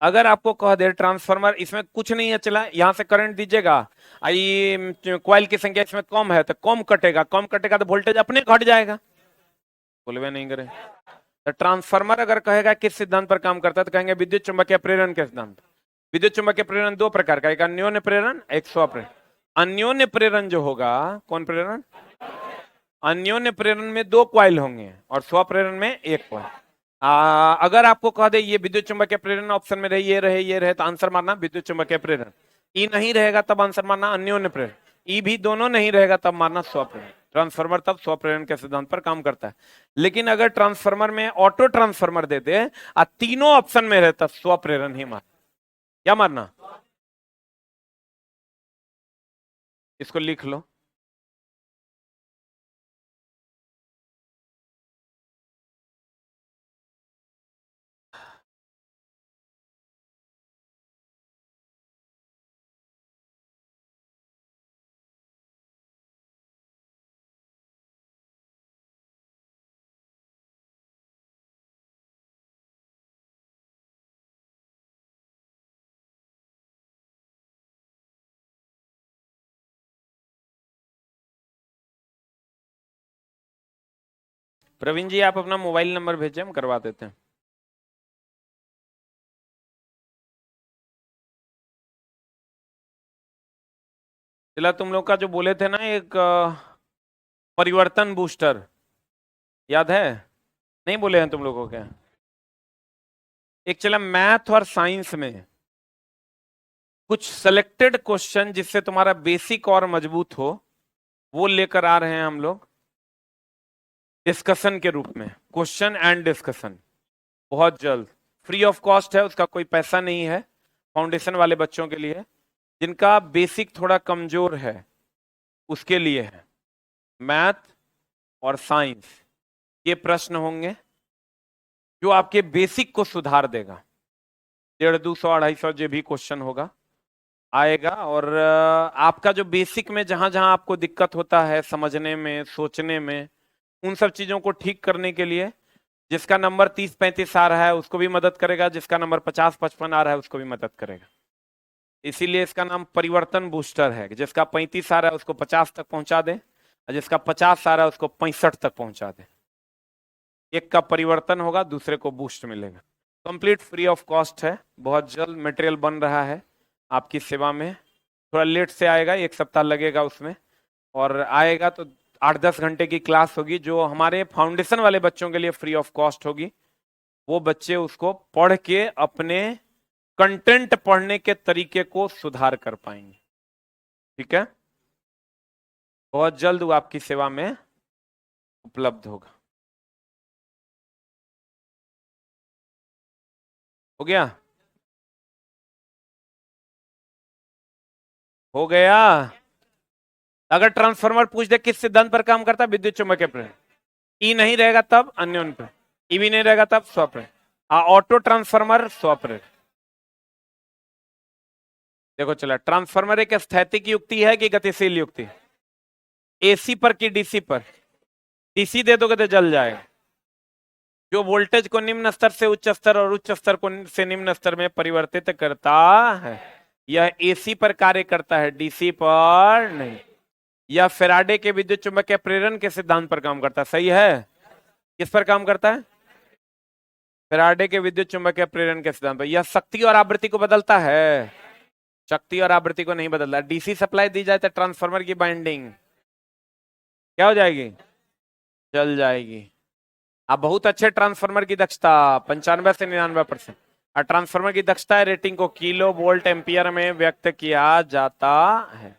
अगर आपको कह दे ट्रांसफार्मर इसमें कुछ नहीं है, चला यहां से करंट दीजिएगा, आई कॉइल की संख्या इसमें कम है तो कम कटेगा, कम कटेगा तो वोल्टेज अपने घट जाएगा। बोलवे नहीं करे। तो ट्रांसफार्मर अगर कहेगा किस सिद्धांत पर काम करता है तो कहेंगे विद्युत चुंबकीय प्रेरण के सिद्धांत। विद्युत चुंबकीय प्रेरण दो प्रकार का, एक अन्योन्य प्रेरण, एक स्वप्रेरण। अन्योन्य प्रेरण जो होगा, कौन प्रेरण? अन्योन्य प्रेरण में दो कॉइल होंगे और स्वप्रेरण में एक कॉइल। अगर आपको कह दे ये विद्युत चुंबकीय प्रेरण ऑप्शन में रहे, ये रहे तो आंसर मारना विद्युत चुंबकीय प्रेरण। ई नहीं रहेगा तब आंसर मारना अन्योन्य प्रेरण। ई भी दोनों नहीं रहेगा तब मारना स्वप्रेरण। ट्रांसफार्मर तब स्वप्रेरण के सिद्धांत पर काम करता है। लेकिन अगर ट्रांसफार्मर में ऑटो ट्रांसफार्मर दे दे और तीनों ऑप्शन में रहता स्वप्रेरण ही मार। क्या मारना? इसको लिख लो। प्रवीण जी आप अपना मोबाइल नंबर भेजें, हम करवा देते हैं। चला तुम लोग का जो बोले थे ना एक परिवर्तन बूस्टर, याद है? नहीं बोले हैं तुम लोगों के? एक चला मैथ और साइंस में कुछ सिलेक्टेड क्वेश्चन जिससे तुम्हारा बेसिक और मजबूत हो, वो लेकर आ रहे हैं हम लोग डिस्कशन के रूप में। क्वेश्चन एंड डिस्कशन बहुत जल्द, फ्री ऑफ कॉस्ट है, उसका कोई पैसा नहीं है। फाउंडेशन वाले बच्चों के लिए, जिनका बेसिक थोड़ा कमजोर है उसके लिए है। मैथ और साइंस ये प्रश्न होंगे जो आपके बेसिक को सुधार देगा। 150, 200, 250 जो भी क्वेश्चन होगा आएगा। और आपका जो बेसिक में जहां जहां आपको दिक्कत होता है समझने में, सोचने में, उन सब चीजों को ठीक करने के लिए जिसका नंबर 30-35 आ रहा है उसको भी मदद करेगा, जिसका नंबर 50-55 आ रहा है उसको भी मदद करेगा। इसीलिए इसका नाम परिवर्तन बूस्टर है। जिसका 35 आ रहा है उसको 50 तक पहुंचा दे, और जिसका 50 आ रहा है उसको 65 तक पहुंचा दे। एक का परिवर्तन होगा, दूसरे को बूस्ट मिलेगा। कंप्लीट फ्री ऑफ कॉस्ट है। बहुत जल्द मटेरियल बन रहा है आपकी सेवा में। थोड़ा लेट से आएगा, 1 सप्ताह लगेगा उसमें, और आएगा तो 8-10 घंटे की क्लास होगी जो हमारे फाउंडेशन वाले बच्चों के लिए फ्री ऑफ कॉस्ट होगी। वो बच्चे उसको पढ़ के अपने कंटेंट पढ़ने के तरीके को सुधार कर पाएंगे। ठीक है, बहुत जल्द वो आपकी सेवा में उपलब्ध होगा। हो गया? हो गया। अगर ट्रांसफार्मर पूछ दे किस सिद्धांत पर काम करता है, विद्युत चुम्बकीय प्रेरण। ई नहीं रहेगा तब अन्योन्य प्रेरण, ई भी नहीं रहेगा तब स्वप्रेरण। Auto transformer स्वप्रेरण। देखो चला, ट्रांसफार्मर एक स्थैतिक युक्ति है कि गतिशील युक्ति? एसी पर कि डीसी पर? डीसी दे दोगे तो जल जाएगा। जो वोल्टेज को निम्न स्तर से उच्च स्तर और उच्च स्तर को से निम्न स्तर में परिवर्तित करता है, यह एसी पर कार्य करता है, डीसी पर नहीं। यह फेराडे के विद्युत चुंबकीय प्रेरण के सिद्धांत पर काम करता है। सही है? किस पर काम करता है? फेराडे के विद्युत चुंबकीय प्रेरण के सिद्धांत पर। यह शक्ति और आवृत्ति को बदलता है, शक्ति और आवृत्ति को नहीं बदलता। डीसी सप्लाई दी जाए तो ट्रांसफार्मर की बाइंडिंग क्या हो जाएगी? जल जाएगी। अब बहुत अच्छे ट्रांसफार्मर की दक्षता 95 से 99%। और ट्रांसफार्मर की दक्षता रेटिंग को किलो वोल्ट एम्पियर में व्यक्त किया जाता है।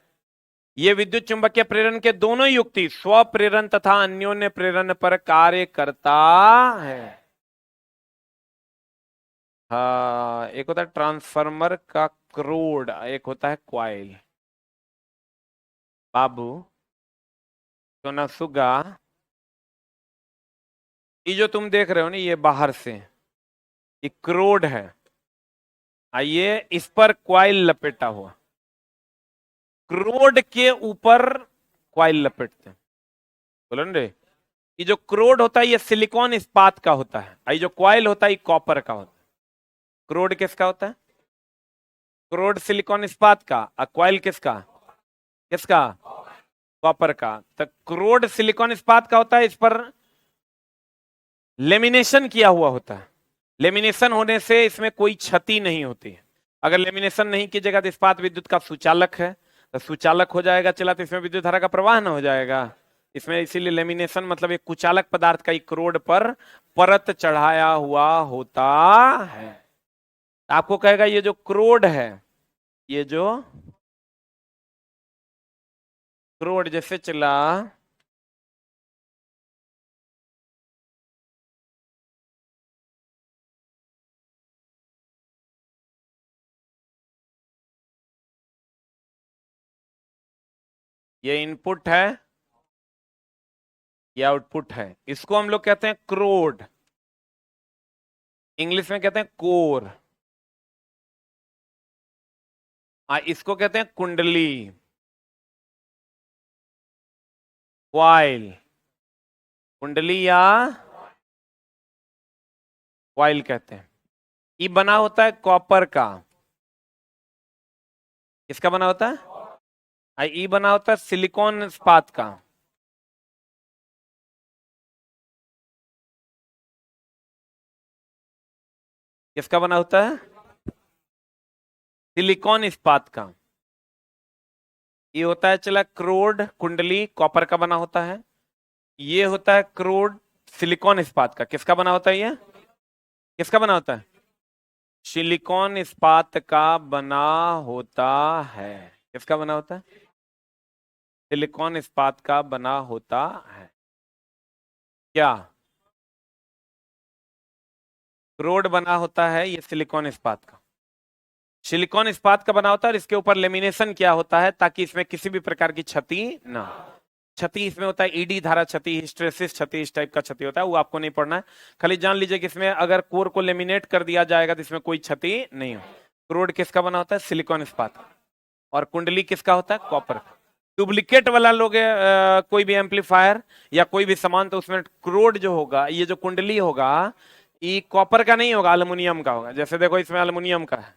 ये विद्युत चुंबकीय प्रेरण के दोनों युक्ति स्व प्रेरण तथा अन्योन्य प्रेरण पर कार्य करता है। हाँ, एक होता है ट्रांसफार्मर का क्रोड, एक होता है क्वाइल। बाबू, सोना सुगा, ये जो तुम देख रहे हो ना ये बाहर से, ये क्रोड है, आइए इस पर क्वाइल लपेटा हुआ, क्रोड के ऊपर क्वाइल लपेटते हैं, बोलो ना रे। ये जो क्रोड होता है ये सिलिकॉन इस्पात का होता है, ये जो क्वाइल होता है ये कॉपर का होता है। क्रोड किसका होता है? क्रोड सिलिकॉन इस्पात का, और क्वाइल किसका? किसका? कॉपर का। तो क्रोड सिलिकॉन इस्पात का होता है, इस पर लेमिनेशन किया हुआ होता है। लेमिनेशन होने से इसमें कोई क्षति नहीं होती है। अगर लेमिनेशन नहीं कीजिएगा तो इस्पात विद्युत का सुचालक है, तो सुचालक हो जाएगा चला, तो इसमें विद्युत धारा का प्रवाह न हो जाएगा इसमें। इसीलिए लेमिनेशन मतलब एक कुचालक पदार्थ का एक क्रोड पर परत चढ़ाया हुआ होता है। आपको कहेगा ये जो क्रोड है, ये जो क्रोड जैसे चला, ये इनपुट है, ये आउटपुट है, इसको हम लोग कहते हैं क्रोड, इंग्लिश में कहते हैं कोर। इसको कहते हैं कुंडली, क्वाइल, कुंडली या क्वाइल कहते हैं। ये बना होता है कॉपर का, किसका बना होता है? ये बना होता है सिलिकॉन इस्पात का। किसका बना होता है? सिलिकॉन इस्पात का। ये होता है चला क्रोड, कुंडली कॉपर का बना होता है। ये होता है क्रोड सिलिकॉन इस्पात का। किसका बना होता है ये? किसका बना होता है? सिलिकॉन इस्पात का बना होता है। किसका बना होता है? सिलिकॉन इस्पात का बना होता है। क्या क्रोड बना होता है? ये सिलिकॉन इस्पात का, सिलिकॉन इस्पात का बना होता है और इसके ऊपर लेमिनेशन क्या होता है ताकि इसमें किसी भी प्रकार की क्षति ना। क्षति इसमें होता है ईडी धारा क्षति, हिस्टेरेसिस क्षति, इस टाइप का क्षति होता है, वो आपको नहीं पढ़ना है। खाली जान लीजिए कि इसमें अगर कोर को लेमिनेट कर दिया जाएगा तो इसमें कोई क्षति नहीं हो। क्रोड किसका बना होता है? सिलिकॉन इस्पात। और कुंडली किसका होता है? कॉपर। डुप्लीकेट वाला लोग कोई भी एम्पलीफायर या कोई भी सामान, तो उसमें क्रोड जो होगा, ये जो कुंडली होगा, ये कॉपर का नहीं होगा, एल्युमिनियम का होगा। जैसे देखो इसमें एल्युमिनियम का है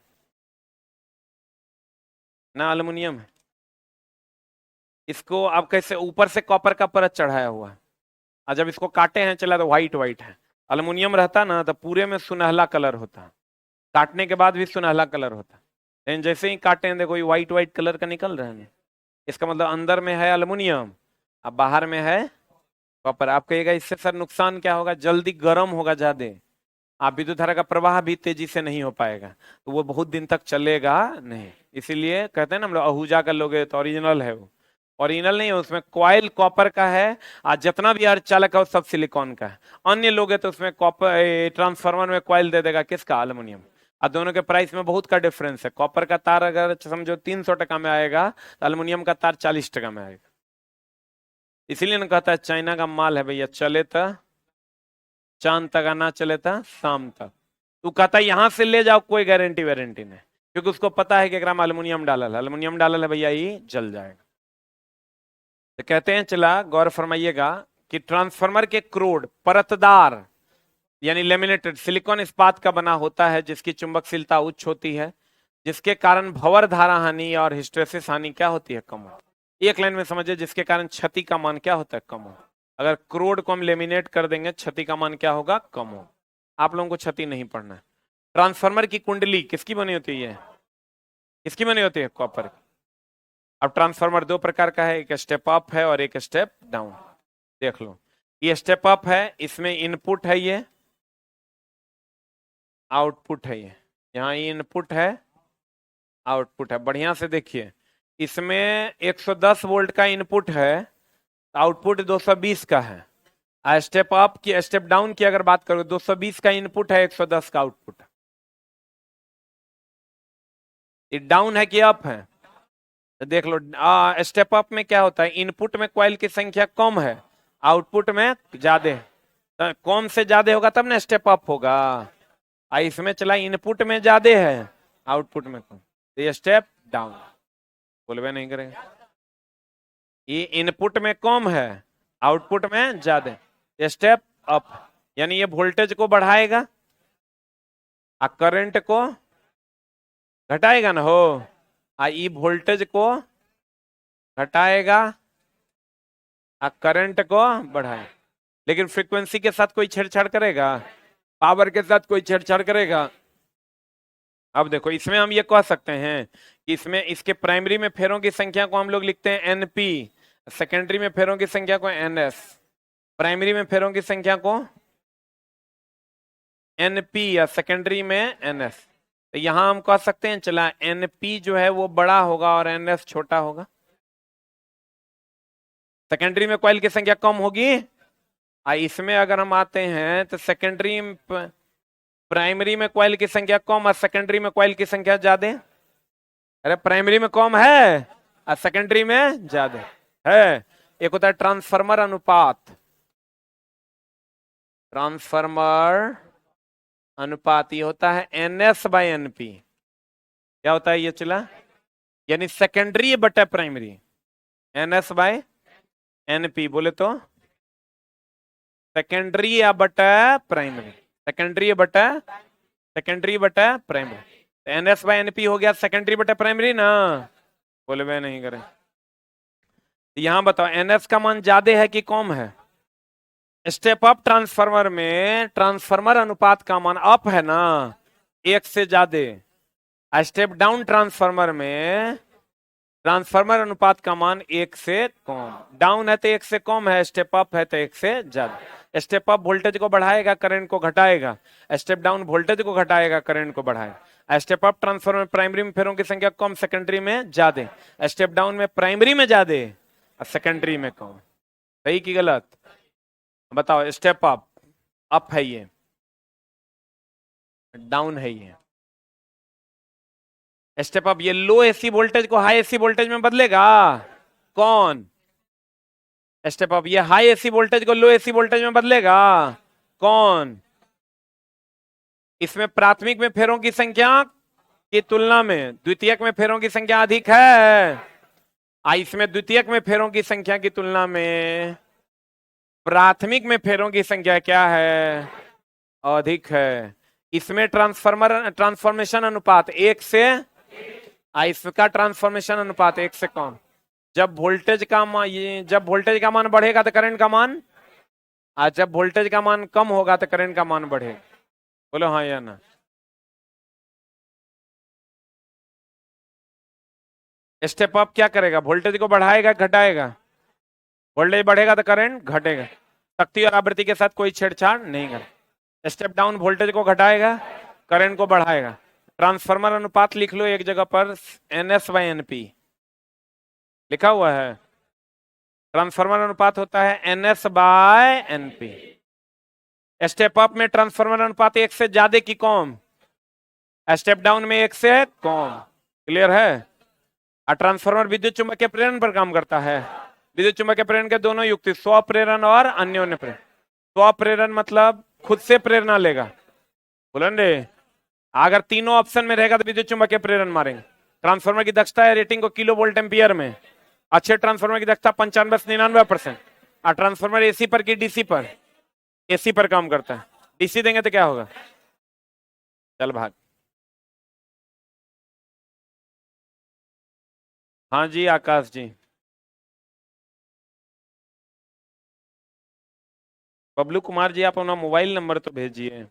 ना, एल्युमिनियम है, इसको आप कैसे ऊपर से कॉपर का परत चढ़ाया हुआ है, और जब इसको काटे हैं चला तो व्हाइट व्हाइट है। एल्युमिनियम रहता ना तो पूरे में सुनहला कलर होता, काटने के बाद भी सुनहला कलर होता, लेकिन जैसे ही काटे हैं देखो ये व्हाइट व्हाइट कलर का निकल रहा है। इसका मतलब अंदर में है एल्युमिनियम, अब बाहर में है कॉपर। आप कहिएगा इससे सर नुकसान क्या होगा? जल्दी गर्म होगा ज्यादा, आप विद्युत धारा का प्रवाह भी तेजी से नहीं हो पाएगा, तो वो बहुत दिन तक चलेगा नहीं। इसीलिए कहते हैं ना हम लोग आहूजा का लोगे तो ओरिजिनल है, वो ओरिजिनल नहीं है, उसमें कॉइल कॉपर का है, आज जितना भी अर्धचालक है वो सब सिलिकॉन का है। अन्य लोग है तो उसमें कॉपर, ट्रांसफार्मर में कॉइल दे देगा किसका? एल्युमिनियम। और दोनों के प्राइस में बहुत का डिफरेंस है। कॉपर का तार अगर समझो 300 टका में आएगा तो एल्युमिनियम का तार 40 टका में आएगा। इसीलिए ना कहता है चाइना का माल है भैया, चले तो चांद तक, ना चले था शाम तक। तू कहता है यहां से ले जाओ, कोई गारंटी वारंटी नहीं, क्योंकि उसको पता है कि अगर एल्युमिनियम डालल है, एल्युमिनियम डालल है भैया, ये जल जाएगा। तो कहते हैं चला गौर फरमाइएगा कि ट्रांसफार्मर के क्रोड परतदार यानी लेमिनेटेड सिलिकॉन इस्पात का बना होता है, जिसकी चुंबकशीलता उच्च होती है, जिसके कारण भंवर धारा हानि और हिस्टेरेसिस हानि क्या होती है? कम होती है। एक लाइन में समझिए, जिसके कारण क्षति का मान क्या होता है? कम हो। अगर क्रोड को हम लेमिनेट कर देंगे, क्षति का मान क्या होगा? कम हो। आप लोगों को क्षति नहीं पड़ना है। ट्रांसफार्मर की कुंडली किसकी बनी होती है? किसकी बनी होती है? कॉपर की। अब ट्रांसफार्मर दो प्रकार का है, एक स्टेप अप है और एक स्टेप डाउन। देख लो, ये स्टेप अप है, इसमें इनपुट है, ये आउटपुट है, ये यहाँ ये इनपुट है, आउटपुट है। बढ़िया से देखिए, इसमें 110 वोल्ट का इनपुट है, आउटपुट 220 का है। स्टेप अप की, स्टेप डाउन की अगर बात करो, 220 का इनपुट है, 110 का आउटपुट है। ये डाउन है कि अप है? तो देख लो, स्टेप अप में क्या होता है? इनपुट में कॉइल की संख्या कम है, आउटपुट में ज्यादा है। तो कम से ज्यादा होगा तब ना स्टेप अप होगा। इसमें चला इनपुट में ज्यादा है, आउटपुट में कम, तो ये स्टेप डाउन। बोलवे नहीं करेगा। ये इनपुट में कम है, आउटपुट में ज्यादा, ये स्टेप अप, यानी ये वोल्टेज को बढ़ाएगा और करंट को घटाएगा ना हो, ये वोल्टेज को घटाएगा और करंट को बढ़ाएगा। लेकिन फ्रीक्वेंसी के साथ कोई छेड़छाड़ करेगा, पावर के साथ कोई छेड़छाड़ करेगा। अब देखो इसमें हम ये कह सकते हैं कि इसमें इसके प्राइमरी में फेरों की संख्या को हम लोग लिखते हैं एनपी, सेकेंडरी में फेरों की संख्या को एनएस, प्राइमरी में फेरों की संख्या को एनपी या सेकेंडरी में एनएस। तो यहां हम कह सकते हैं चला एनपी जो है वो बड़ा होगा और एनएस छोटा होगा। सेकेंडरी में कॉइल की संख्या कम होगी, इसमें अगर हम आते हैं तो सेकेंडरी प्राइमरी में कॉइल की संख्या कम और सेकेंडरी में कॉइल की संख्या ज्यादा। अरे प्राइमरी में कम है और सेकेंडरी में ज्यादा है। एक होता है ट्रांसफार्मर अनुपात, ट्रांसफार्मर अनुपात ये होता है एनएस बाय एनपी। क्या होता है ये चला, यानी सेकेंडरी बटा प्राइमरी, एनएस बाय एनपी बोले तो सेकेंडरी या बटा प्राइमरी, सेकेंडरी बटा प्राइमरी। एनएस बाय एनपी हो गया सेकेंडरी बटा प्राइमरी ना, बोले वे नहीं करें। यहां बताओ एनएस का मान ज्यादा है कि कम है। स्टेप अप ट्रांसफार्मर में ट्रांसफार्मर अनुपात का मान अप है ना, 1 से ज्यादा। स्टेप डाउन ट्रांसफार्मर में ट्रांसफार्मर अनुपात का मान 1 से कम, डाउन है तो 1 से कम है, स्टेप अप है तो 1 से ज्यादा। स्टेप अप वोल्टेज को बढ़ाएगा, करंट को घटाएगा, स्टेप डाउन वोल्टेज को घटाएगा, करंट को बढ़ाएगा। स्टेप अप ट्रांसफार्मर प्राइमरी में फेरों की संख्या कम, सेकेंडरी में ज्यादा। स्टेप डाउन में प्राइमरी में ज्यादा और सेकेंडरी में कम। सही कि गलत बताओ। स्टेप अप है ये, डाउन है ये। स्टेप अप ये लो एसी वोल्टेज को हाई एसी वोल्टेज में बदलेगा कौन? स्टेप अप ये हाई एसी वोल्टेज को लो एसी वोल्टेज में बदलेगा कौन? इसमें प्राथमिक में फेरों की संख्या की तुलना में द्वितीयक में फेरों की संख्या अधिक है। इसमें द्वितीयक में फेरों की संख्या की तुलना में प्राथमिक में फेरों की संख्या क्या है? अधिक है। इसमें ट्रांसफॉर्मेशन अनुपात 1 से, इसका ट्रांसफॉर्मेशन अनुपात 1 से कम। जब वोल्टेज का मान बढ़ेगा तो करंट का मान, जब वोल्टेज का मान कम होगा तो करंट का मान बढ़ेगा। बोलो हाँ या ना। स्टेप अप क्या करेगा? वोल्टेज को बढ़ाएगा घटाएगा? वोल्टेज बढ़ेगा तो करंट घटेगा। शक्ति और आवृत्ति के साथ कोई छेड़छाड़ नहीं करेगा। स्टेप डाउन वोल्टेज को घटाएगा, करंट को बढ़ाएगा। ट्रांसफार्मर अनुपात लिख लो एक जगह पर, एनएस बाय एनपी लिखा हुआ है। ट्रांसफार्मर अनुपात होता है NS by NP. Step up में ट्रांसफार्मर अनुपात 1 से ज्यादा की कम, स्टेप डाउन में 1 से कम। क्लियर है? ट्रांसफार्मर विद्युत चुम्बकीय प्रेरण पर काम करता है। विद्युत चुम्बकीय प्रेरण के दोनों युक्ति, स्व प्रेरण और अन्योन्य प्रेरण। स्व प्रेरण मतलब खुद से प्रेरणा लेगा। बोलेंगे अगर तीनों ऑप्शन में रहेगा तो विद्युत चुम्बकीय प्रेरण मारेंगे। ट्रांसफार्मर की दक्षता है रेटिंग को किलो वोल्ट एम्पियर में। अच्छे ट्रांसफार्मर की दक्षता 95 से 99%। ट्रांसफार्मर एसी पर की डीसी पर? एसी पर काम करता है। डीसी देंगे तो क्या होगा? चल भाग। हाँ जी आकाश जी। बबलू कुमार जी आप अपना मोबाइल नंबर तो भेजिए।